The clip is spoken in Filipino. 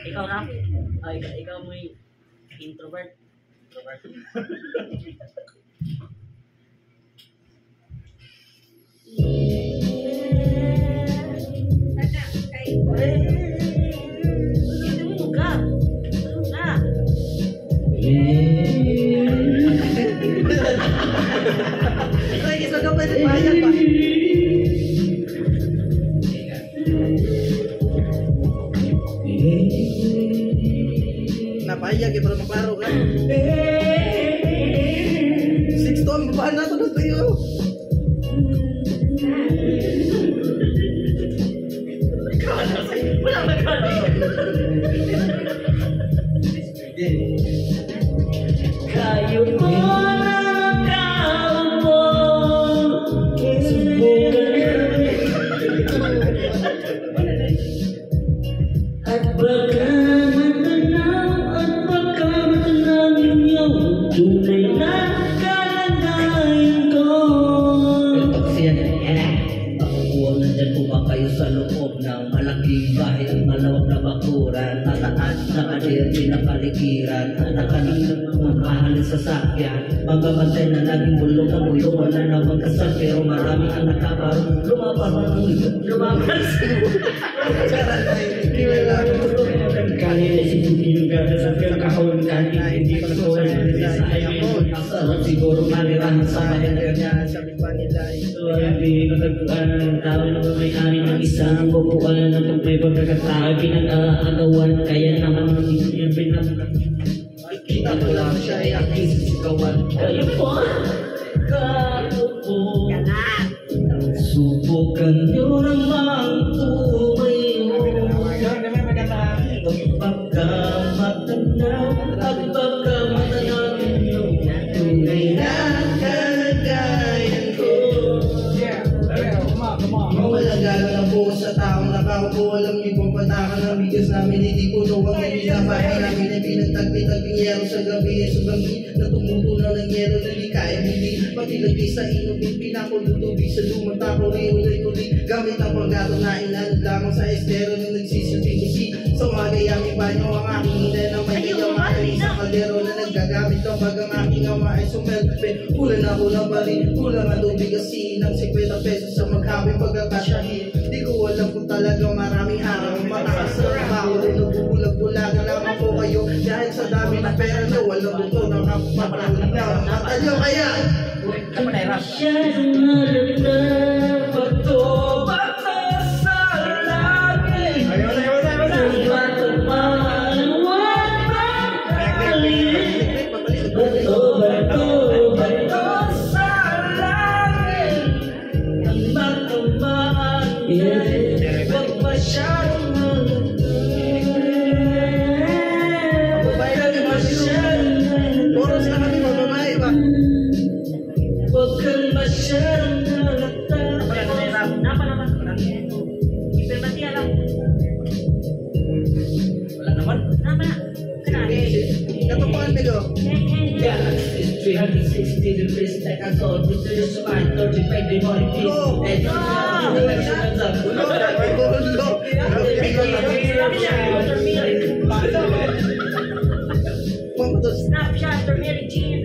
Ikaw na? Ikaw mo yung introvert. Napahiyag para maklaro ka. 6 to ang babaan na ito na tayo. Wala magkano. Kayo po ng kapo. At baka tunay na kalagayan ko. Ito kasi yan. Ako nandyan po ba kayo sa loob ng malaking bahay at malawak na bakuran? Mataas na kadir, pinakalikiran at nakanina mamahalin sa sakyan. Magbabantay na laging bulong na bulong. Wala na magkasal pero marami ang nakabaro. Lumaban kanina si Bukino Gada sa kahon kanina hindi pa ko siguro manirahan sa bayan kanya sabi pa nila ito ay pinagkuhan ng tao na may-ari ng isang bukuan ng may pagkakatao pinag-aagawan kaya naman yung kita ko lang siya ay aking sisigawan. Kayo po kapo subukan nyo namang tumayo pagkamatanaw at pagkamatanaw ninyo tunay na kalagayan ko. Mawalagala ng bukas sa taong nakaupo. Walang ibang patakan ng bigas namin. Hindi puno ang minabahay namin ay pinagtagpi-tagping yero sa gabi. Sugangi na tumutunaw ng yero na di kaya hindi pagilagay sa inubin. Pinakulutubi sa lumatapo uli-uli gamit ang paggato na inanod lamang sa estero na nagsisilbing-isi. Sa magayaming banyo ang aking ina na may kayamanan sa kaldero na naggagamit ng pag ang aking ama ay sumelpe. Kulang ako ng bali, kulang ang tubig asin ng 50 pesos sa maghabing pagkakasyahin. Di ko alam kung talaga maraming araw mataas na trabaho rin nagbubulag-bulagan lang ako kayo dahil sa dami ng pera nyo walang buto ng kapapalagod na ang mata nyo kaya masyadong halata bato bata sa langit bato maluwag pagkalit bato sa langit ang matamaan wag masyadong halata oras na kami mamamahay ba? Huwag kang masyadong halata. Napa naman? Ipirmati alam. Wala naman? Napa na? Katupuan nilo. Galaxy 360 degrees like a soul with the spine 35 demonic peace. Snapshot or Mary Jean.